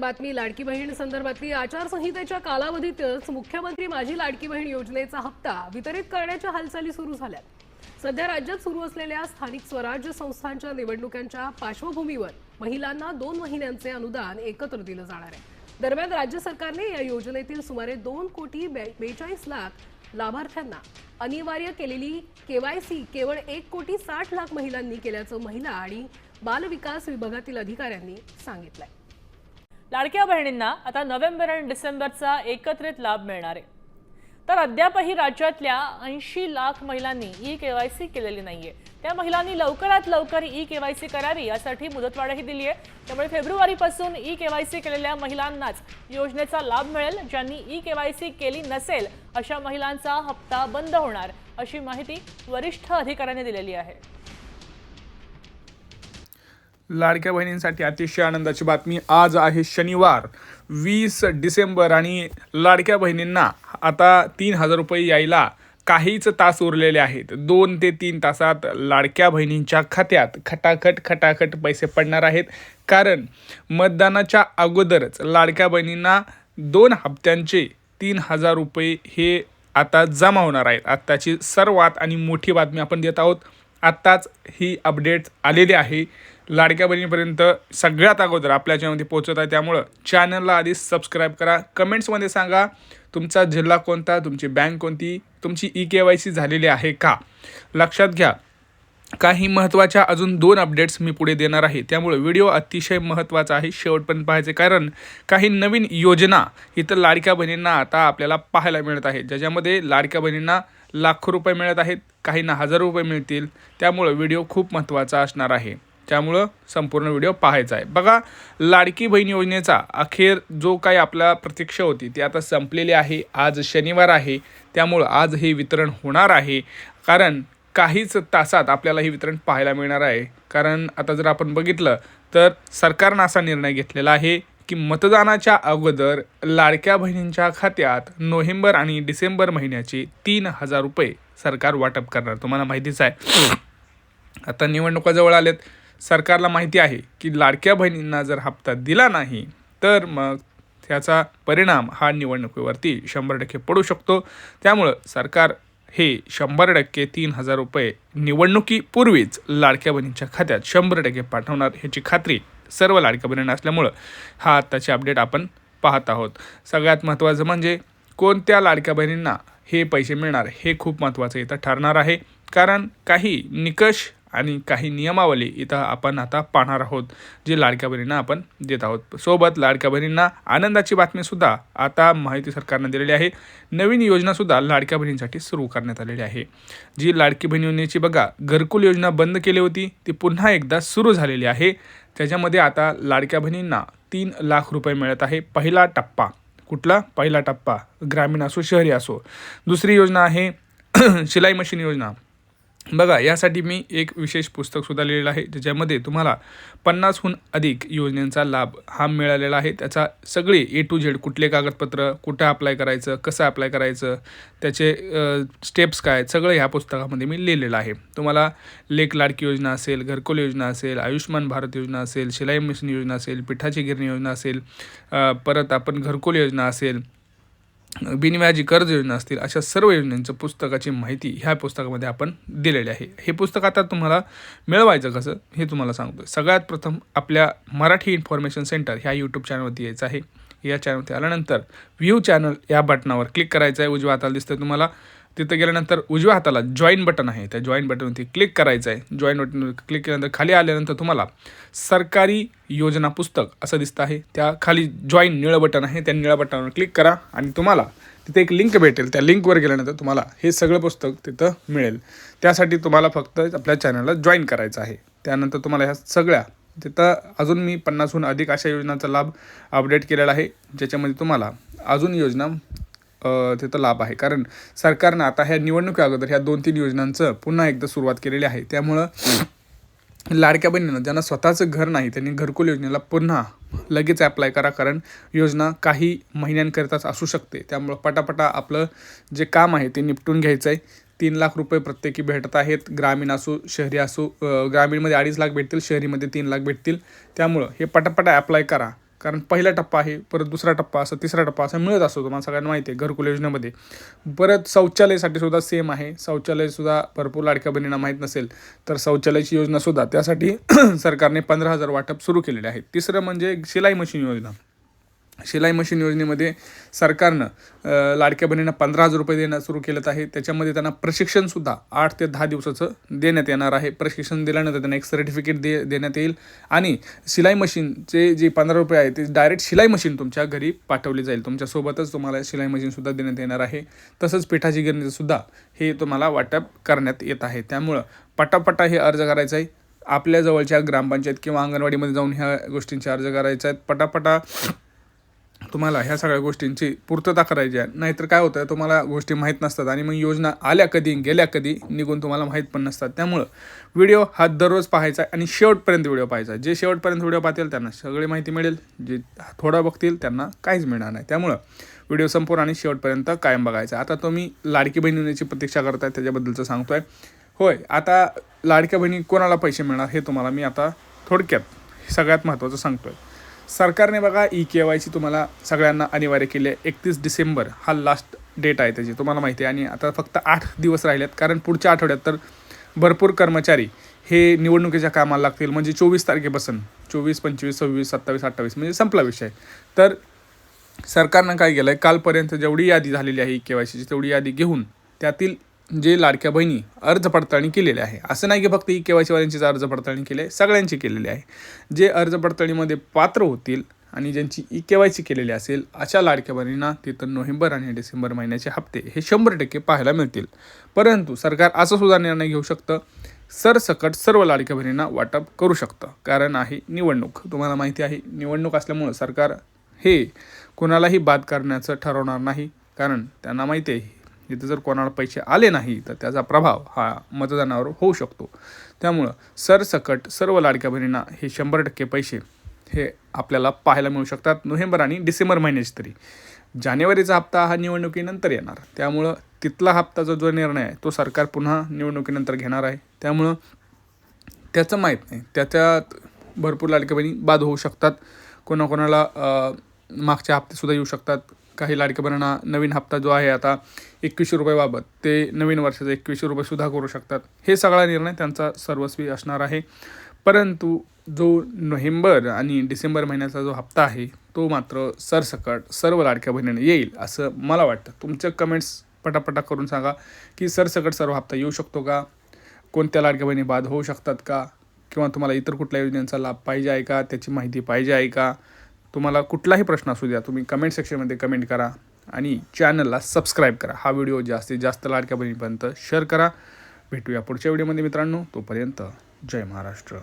बातमी लाडकी बहीण संदर्भातली आचारसंहितेच्या कालावधीतच मुख्यमंत्री माझी लाडकी बहीण योजनेचा हप्ता वितरित करण्याच्या हालचाली सुरू झाल्यात। सध्या राज्यात सुरू असलेल्या स्थानिक स्वराज्य संस्थांच्या निवडणुकांच्या पार्श्वभूमीवर महिलांना 2 महिन्यांचे अनुदान एकत्र दिलं जाणार आहे। दरम्यान राज्य सरकारने या योजनेतील सुमारे 2,42,00,000 लाभार्थ्यांना अनिवार्य केलेली केवायसी केवळ 1,60,00,000 महिलांनी केल्याचं महिला आणि बाल विकास विभागातील अधिकाऱ्यांनी सांगितलंय। लाडक्या बहिणींना आता नोव्हेंबर आणि डिसेंबरचा एकत्रित लाभ मिळणार आहे। तर अद्यापही राज्यातल्या 80 लाख महिलांनी ई-केवायसी केलेली नाहीये। त्या महिलांनी लवकरात लवकर ई-केवायसी करावी यासाठी मुदतवाढही दिली आहे। त्यामुळे फेब्रुवारीपासून ई-केवायसी केलेल्या महिलांनाच योजनेचा लाभ मिळेल। ज्यांनी ई-केवायसी केली नसेल अशा महिलांचा हप्ता बंद होणार अशी माहिती वरिष्ठ अधिकाऱ्यांनी दिलेली आहे। लाडक्या बहिणींसाठी अतिशय आनंदाची बातमी। आज आहे शनिवार 20 डिसेंबर आणि लाडक्या बहिणींना आता 3,000 रुपये यायला काहीच तास उरलेले आहेत। 2 ते 3 तासात लाडक्या बहिणींच्या खात्यात खटाखट पैसे पडणार आहेत। कारण मतदानाच्या अगोदरच लाडक्या बहिणींना 2 हप्त्यांचे 3,000 रुपये हे आता जमा होणार आहेत। आत्ताची सर्वात आणि मोठी बातमी आपण देत आहोत। आत्ताच ही अपडेट आलेली आहे। लाडक्या बहिणीपर्यंत सगळ्यात अगोदर आपल्या चॅनलमध्ये पोहोचत आहे। त्यामुळे चॅनलला आधी सबस्क्राईब करा। कमेंट्समध्ये सांगा तुमचा जिल्हा कोणता, तुमची बँक कोणती, तुमची ई-केवायसी झालेली आहे का। लक्षात घ्या, काही महत्त्वाच्या अजून 2 अपडेट्स मी पुढे देणार आहे। त्यामुळे व्हिडिओ अतिशय महत्त्वाचा आहे, शेवटपर्यंत पाहायचे। कारण काही नवीन योजना इथं लाडक्या बहिणींना आता आपल्याला पाहायला मिळत आहेत, ज्याच्यामध्ये लाडक्या बहिणींना लाखो रुपये मिळत आहेत, काहींना 1,000 रुपये मिळतील। त्यामुळे व्हिडिओ खूप महत्त्वाचा असणार आहे। त्यामुळं संपूर्ण व्हिडिओ पाहायचा आहे। बघा, लाडकी बहीण योजनेचा अखेर जो काही आपला प्रतीक्षा होती ती आता संपलेली आहे। आज शनिवार आहे, त्यामुळं आज हे वितरण होणार आहे। कारण काहीच तासात आपल्याला हे वितरण पाहायला मिळणार आहे। कारण आता जर आपण बघितलं तर सरकारनं असा निर्णय घेतलेला आहे की मतदानाच्या अगोदर लाडक्या बहिणींच्या खात्यात नोव्हेंबर आणि डिसेंबर महिन्याचे 3,000 रुपये सरकार वाटप करणार। तुम्हाला माहितीच आहे, आता निवडणुका जवळ आल्यात। सरकारला माहिती आहे की लाडक्या बहिणींना जर हप्ता दिला नाही तर मग त्याचा परिणाम हा निवडणुकीवरती 100% पडू शकतो। त्यामुळं सरकार हे 100% 3,000 रुपये निवडणुकीपूर्वीच लाडक्या बहिणींच्या खात्यात 100% पाठवणार ह्याची खात्री सर्व लाडक्या बहिणींना असल्यामुळं हा आत्ताची अपडेट आपण पाहत आहोत। सगळ्यात महत्त्वाचं म्हणजे कोणत्या लाडक्या बहिणींना हे पैसे मिळणार हे खूप महत्त्वाचं इथं ठरणार आहे। कारण काही निकष आणि काही नियमावली इथं आपण आता पाहणार आहोत, जे लाडक्या बहिणींना आपण देत आहोत। सोबत लाडक्या बहिणींना आनंदाची बातमीसुद्धा आता माहिती सरकारनं दिलेली आहे। नवीन योजनासुद्धा लाडक्या बहिणींसाठी सुरू करण्यात आलेली आहे। जी लाडकी बहीण योजनेची बघा घरकुल योजना बंद केली होती ती पुन्हा एकदा सुरू झालेली आहे। त्याच्यामध्ये आता लाडक्या बहिणींना 3 लाख रुपये मिळत आहे। पहिला टप्पा कुठला? पहिला टप्पा ग्रामीण असो शहरी असो। दुसरी योजना आहे शिलाई मशीन योजना। बघा, यासाठी मी एक विशेष पुस्तकसुद्धा लिहिलेलं आहे, ज्याच्यामध्ये तुम्हाला 50हून अधिक योजनांचा लाभ हा मिळालेला आहे। त्याचा सगळे A to Z कुठले कागदपत्र, कुठं अप्लाय करायचं, कसं अप्लाय करायचं, त्याचे स्टेप्स काय, सगळं ह्या पुस्तकामध्ये मी लिहिलेलं आहे। तुम्हाला लेक लाडकी योजना असेल, घरकुल योजना असेल, आयुष्यमान भारत योजना असेल, शिलाई मशीन योजना असेल, पिठाची गिरणी योजना असेल, परत आपण घरकुल योजना असेल, बिनव्याजी कर्ज योजना असतील, अशा सर्व योजनांचं पुस्तकाची माहिती ह्या पुस्तकामध्ये आपण दिलेली आहे। हे पुस्तक आता तुम्हाला मिळवायचं कसं हे तुम्हाला सांगतो। सगळ्यात प्रथम आपल्या मराठी इन्फॉर्मेशन सेंटर ह्या यूट्यूब चॅनलवरती यायचं आहे। या चॅनलवरती आल्यानंतर व्ह्यू चॅनल या बटनावर क्लिक करायचं आहे, उजव्या हाताला दिसतं तुम्हाला। तिथं गेल्यानंतर उजव्या हाताला जॉईन बटन आहे, त्या जॉईन बटनवरती क्लिक करायचं आहे। जॉईन बटनवर क्लिक केल्यानंतर खाली आल्यानंतर तुम्हाला सरकारी योजना पुस्तक असं दिसतं आहे। त्या खाली जॉईन निळं बटन आहे, त्या निळ्या बटनावर क्लिक करा आणि तुम्हाला तिथे एक लिंक भेटेल। त्या लिंकवर गेल्यानंतर तुम्हाला हे सगळं पुस्तक तिथं मिळेल। त्यासाठी तुम्हाला फक्त आपल्या चॅनलला जॉईन करायचं आहे। त्यानंतर तुम्हाला ह्या सगळ्या तिथं अजून मी 50हून अधिक अशा योजनांचा लाभ अपडेट केलेला आहे, ज्याच्यामध्ये तुम्हाला अजून योजना तिथं लाभ आहे। कारण सरकारनं आता ह्या निवडणुकी अगोदर ह्या 2-3 योजनांचं पुन्हा एकदा सुरुवात केलेली आहे। त्यामुळं लाडक्या बहिणींना ज्यांना स्वतःचं घर नाही त्यांनी घरकुल योजनेला पुन्हा लगेच ॲप्लाय करा। कारण योजना काही महिन्यांकरिताच असू शकते। त्यामुळं पटापटा आपलं जे काम आहे ते निपटून घ्यायचं आहे। 3 लाख रुपये प्रत्येकी भेटत आहेत, ग्रामीण असो शहरी असो। ग्रामीणमध्ये 2.5 लाख भेटतील, शहरीमध्ये 3 लाख भेटतील। त्यामुळं हे पटापटा ॲप्लाय करा कारण पहिला टप्पा आहे, परत दुसरा टप्पा असं, तिसरा टप्पा असं मिळत असतो. तुम्हाला सगळ्यांना माहिती आहे घरकुल योजनेमध्ये. परत शौचालयासाठी सुद्धा सेम आहे. शौचालयसुद्धा भरपूर लाडक्या बहिणींना माहीत नसेल तर शौचालयाची योजनासुद्धा त्यासाठी सरकारने 15,000 वाटप सुरू केलेले आहे. तिसरं म्हणजे शिलाई मशीन योजना. शिलाई मशीन योजनेमध्ये सरकारनं लाडक्या बहिणींना 15,000 रुपये देणं सुरू केलं आहे. त्याच्यामध्ये त्यांना प्रशिक्षणसुद्धा 8 ते 10 दिवसाचं देण्यात येणार आहे. प्रशिक्षण दिल्यानंतर त्यांना एक सर्टिफिकेट देण्यात येईल आणि शिलाई मशीनचे जे 15 रुपये आहे ते डायरेक्ट शिलाई मशीन तुमच्या घरी पाठवली जाईल. तुमच्यासोबतच तुम्हाला शिलाई मशीनसुद्धा देण्यात येणार आहे. तसंच पिठाची गिरणीचंसुद्धा हे तुम्हाला वाटप करण्यात येत आहे. त्यामुळं पटापटा हे अर्ज करायचं आहे. आपल्या जवळच्या ग्रामपंचायत किंवा अंगणवाडीमध्ये जाऊन ह्या गोष्टींचे अर्ज करायचे आहेत. पटापटा तुम्हाला ह्या सगळ्या गोष्टींची पूर्तता करायची आहे. नाहीतर काय होतं, तुम्हाला गोष्टी माहीत नसतात आणि मग योजना आल्या कधी गेल्या कधी निघून तुम्हाला माहीत पण नसतात. त्यामुळं व्हिडिओ हा दररोज पाहायचा आणि शेवटपर्यंत व्हिडिओ पाहायचा. जे शेवटपर्यंत व्हिडिओ पाहतील त्यांना सगळी माहिती मिळेल, जे थोडा बघतील त्यांना काहीच मिळणार नाही. त्यामुळं व्हिडिओ संपूर्ण आणि शेवटपर्यंत कायम बघायचा. आता तुम्ही लाडकी बहीण योजनेची प्रतीक्षा करताय त्याच्याबद्दलचं सांगतो आहे. होय, आता लाडक्या बहिणी कोणाला पैसे मिळणार हे तुम्हाला मी आता थोडक्यात सगळ्यात महत्त्वाचं सांगतो आहे. सरकारने बघा EKYC तुम्हाला सगळ्यांना अनिवार्य केले आहे. 31 डिसेंबर हा लास्ट डेट आहे त्याची, तुम्हाला माहिती आहे. आणि आता फक्त 8 दिवस राहिले आहेत, कारण पुढच्या आठवड्यात तर भरपूर कर्मचारी हे निवडणुकीच्या कामाला लागतील. म्हणजे 24 तारखेपासून 24, 25, 26, 27, 28 म्हणजे संपला विषय. तर सरकारनं काय केलं आहे, कालपर्यंत जेवढी यादी झालेली आहे EKYCची तेवढी यादी घेऊन त्यातील जे लाडक्या बहिणी अर्ज पडताळणी केलेली आहे. असं नाही की फक्त EKYCवाल्यांचीच अर्ज पडताळणी केली आहे, सगळ्यांची केलेली आहे. जे अर्ज पडताळणीमध्ये पात्र होतील आणि ज्यांची EKYC केलेली असेल अशा लाडक्या बहिणींना तिथं नोव्हेंबर आणि डिसेंबर महिन्याचे हप्ते हे 100% पाहायला मिळतील. परंतु सरकार असं सुद्धा निर्णय घेऊ शकतं, सरसकट सर्व लाडक्या बहिणींना वाटप करू शकतं. कारण आहे निवडणूक. तुम्हाला माहिती आहे निवडणूक असल्यामुळं सरकार हे कोणालाही बाद करण्याचं ठरवणार नाही. कारण त्यांना माहिती आहे इथं जर कोणाला पैसे आले नाही तर त्याचा प्रभाव हा मतदानावर होऊ शकतो. त्यामुळं सरसकट सर्व लाडक्या बहिणींना हे 100% पैसे हे आपल्याला पाहायला मिळू शकतात. नोव्हेंबर आणि डिसेंबर महिन्याची तरी. जानेवारीचा हप्ता हा निवडणुकीनंतर येणार. त्यामुळं तिथला हप्ताचा जो निर्णय आहे तो सरकार पुन्हा निवडणुकीनंतर घेणार आहे. त्यामुळं त्याचं माहीत नाही, त्याच्यात भरपूर लाडक्या बहिणी बाद होऊ शकतात. कोणाकोणाला मागचे हप्तेसुद्धा येऊ शकतात. काही लाडक्या बहिणींना नवीन हप्ता जो आहे आता 2100 रुपये बाबत ते नवीन वर्षाचे 2100 रुपये सुद्धा करू शकतात. हे सगळा निर्णय त्यांचा सर्वस्वी असणार आहे. परंतु जो नोव्हेंबर आणि डिसेंबर महिन्याचा जो हप्ता आहे तो मात्र सरसकट सर्व लाडक्या बहिणींना येईल असं मला वाटतं. तुमच्या कमेंट्स पटापटा करून सांगा की सरसकट सर्व हप्ता येऊ शकतो का, कोणत्या लाडक्या बहिणी बाद होऊ शकतात का, किंवा तुम्हाला इतर कुठल्या योजनांचा लाभ पाहिजे आहे का, त्याची माहिती पाहिजे आहे का. तुम्हाला कुठलाही प्रश्न असू द्या, तुम्ही कमेंट सेक्शनमध्ये कमेंट करा आणि चॅनलला सबस्क्राईब करा. हा व्हिडिओ जास्तीत जास्त लाडक्या बहिणीपर्यंत शेअर करा. भेटूया पुढच्या व्हिडिओमध्ये मित्रांनो. तोपर्यंत जय महाराष्ट्र.